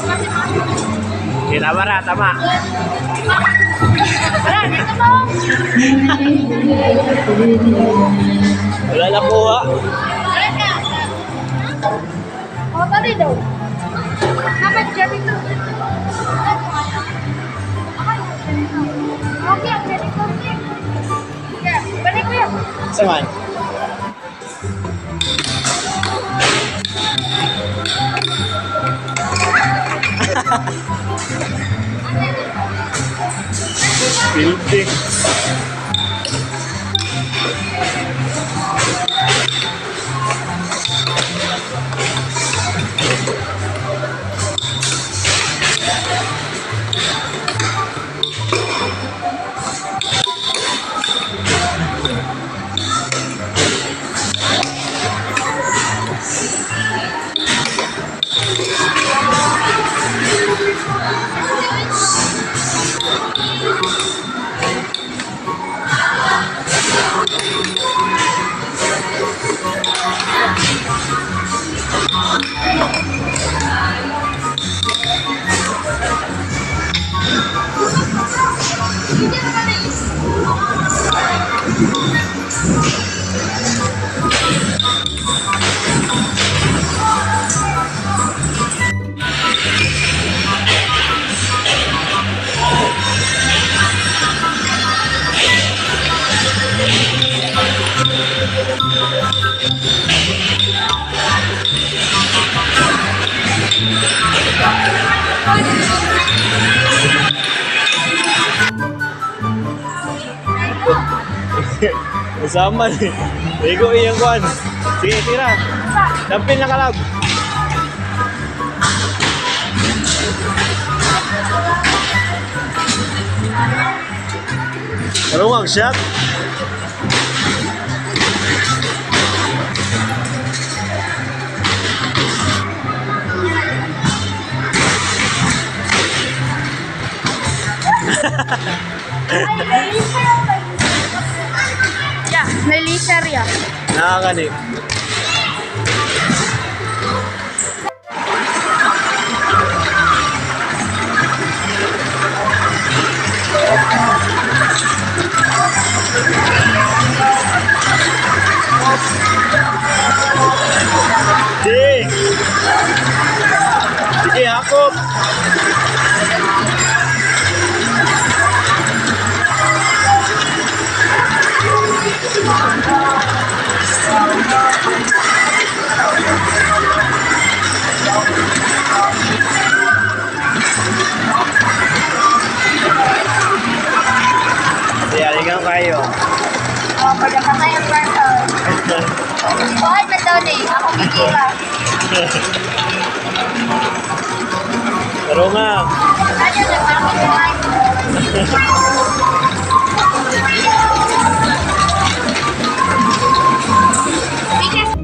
Hindi, tama na, tama. Wala, dito mo. Wala na kuha. Wala ka. O, pati daw. Dapat dyan ito. Okay, ang ganito. Yeah, balik ko yun. Saman. Building. Masama eh. Ligo iyang kuhan. Sige, tira. Dampin na kalab. Marungang shot. Yeah, may laser ya. Nakakani. Sige. Sige, hakop. Yalingan kayo. Oh, pagkakata yung person. Bakit na daw eh? Ako kikira. Pero nga. Ano yung nagpapit